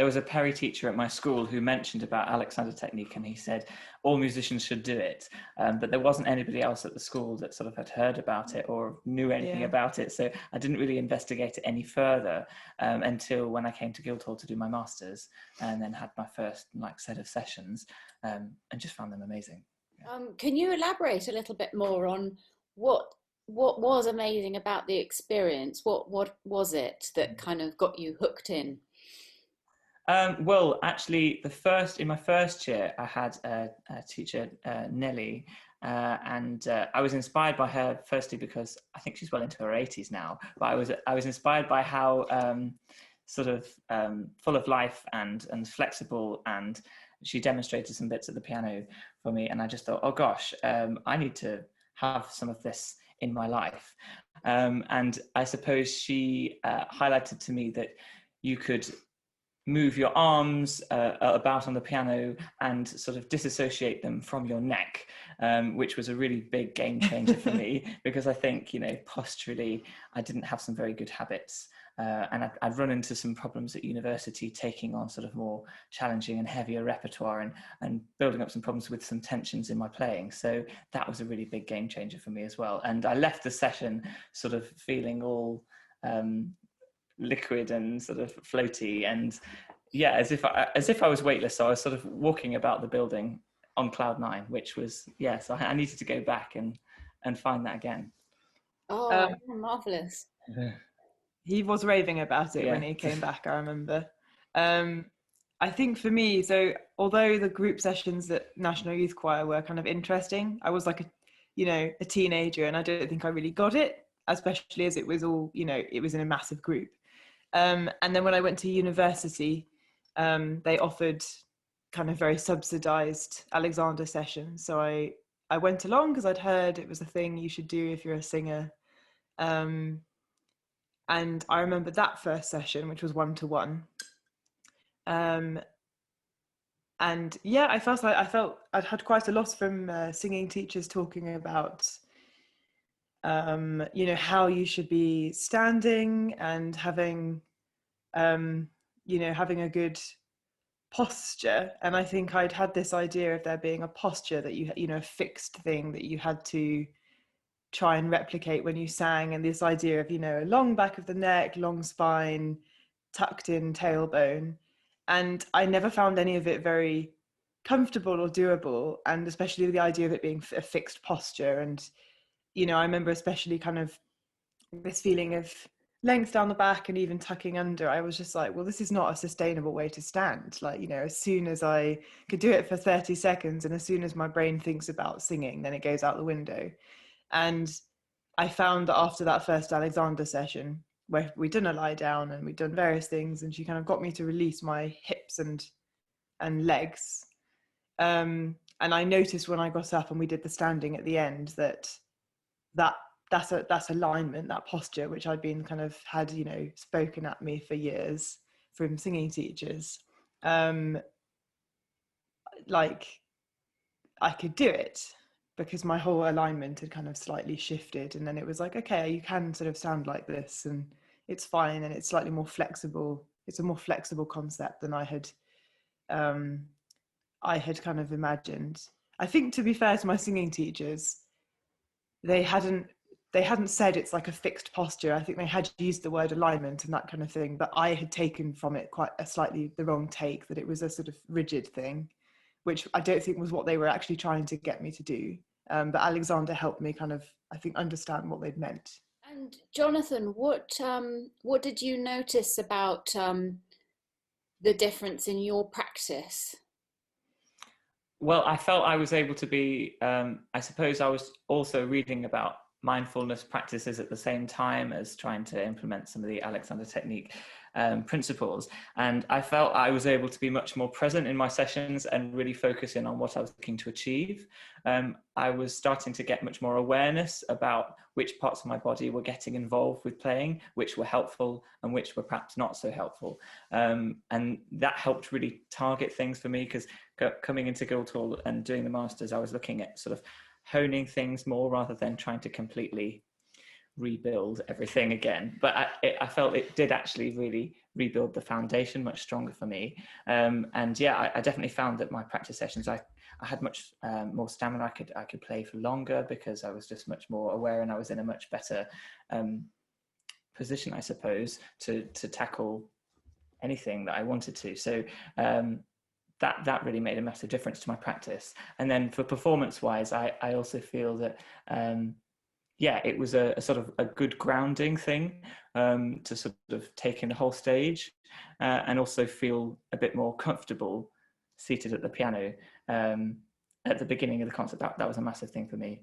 there was a Perry teacher at my school who mentioned about Alexander technique, and he said all musicians should do it, but there wasn't anybody else at the school that sort of had heard about it or knew anything about it, so I didn't really investigate it any further until when I came to Guildhall to do my masters, and then had my first set of sessions, and just found them amazing. Can you elaborate a little bit more on what was amazing about the experience? What was it that kind of got you hooked in? Well, actually, in my first year, I had a teacher, Nellie, and I was inspired by her firstly because I think she's well into her 80s now. But I was inspired by how full of life and flexible, and she demonstrated some bits at the piano for me, and I just thought, oh gosh, I need to have some of this in my life. And I suppose she highlighted to me that you could move your arms about on the piano and sort of disassociate them from your neck, which was a really big game changer for me, because I think, posturally, I didn't have some very good habits. And I'd run into some problems at university taking on sort of more challenging and heavier repertoire, and building up some problems with some tensions in my playing. So that was a really big game changer for me as well. And I left the session sort of feeling all liquid and sort of floaty, and as if I was weightless. So I was sort of walking about the building on cloud nine, which was, so I needed to go back and find that again. Oh, marvelous. He was raving about it when he came back, I remember. I think for me, so although the group sessions at National Youth Choir were kind of interesting, I was like a teenager, and I don't think I really got it, especially as it was all, it was in a massive group. And then when I went to university, they offered kind of very subsidized Alexander sessions. So I went along because I'd heard it was a thing you should do if you're a singer. And I remember that first session, which was 1-to-1. And I felt I'd had quite a lot from singing teachers talking about, how you should be standing and having, having a good posture. And I think I'd had this idea of there being a posture that a fixed thing that you had to try and replicate when you sang, and this idea of a long back of the neck, long spine, tucked in tailbone, and I never found any of it very comfortable or doable, and especially the idea of it being a fixed posture. And I remember especially kind of this feeling of length down the back and even tucking under. I was just like, well, this is not a sustainable way to stand. As soon as I could do it for 30 seconds, and as soon as my brain thinks about singing, then it goes out the window. And I found that after that first Alexander session, where we'd done a lie down and we'd done various things, and she kind of got me to release my hips and legs. And I noticed when I got up and we did the standing at the end that's alignment, that posture, which I'd been kind of had, spoken at me for years from singing teachers. I could do it, because my whole alignment had kind of slightly shifted, and then it was like, okay, you can sort of sound like this, and it's fine, and it's slightly more flexible. It's a more flexible concept than I had kind of imagined. I think, to be fair to my singing teachers, they hadn't said it's like a fixed posture. I think they had used the word alignment and that kind of thing, but I had taken from it quite a slightly the wrong take, that it was a sort of rigid thing, which I don't think was what they were actually trying to get me to do. But Alexander helped me kind of, I think, understand what they'd meant. And Jonathan, what did you notice about the difference in your practice? Well, I felt I was able to be, I suppose I was also reading about mindfulness practices at the same time as trying to implement some of the Alexander technique principles. And I felt I was able to be much more present in my sessions and really focus in on what I was looking to achieve. I was starting to get much more awareness about which parts of my body were getting involved with playing, which were helpful and which were perhaps not so helpful. And that helped really target things for me, because coming into Guildhall and doing the masters, I was looking at sort of honing things more rather than trying to completely rebuild everything again. But I felt it did actually really rebuild the foundation much stronger for me. And yeah, I definitely found that my practice sessions, I had much more stamina. I could play for longer because I was just much more aware, and I was in a much better position, I suppose, to tackle anything that I wanted to. So that really made a massive difference to my practice. And then for performance wise, I also feel that yeah, it was a sort of a good grounding thing to sort of take in the whole stage and also feel a bit more comfortable seated at the piano at the beginning of the concert. That was a massive thing for me.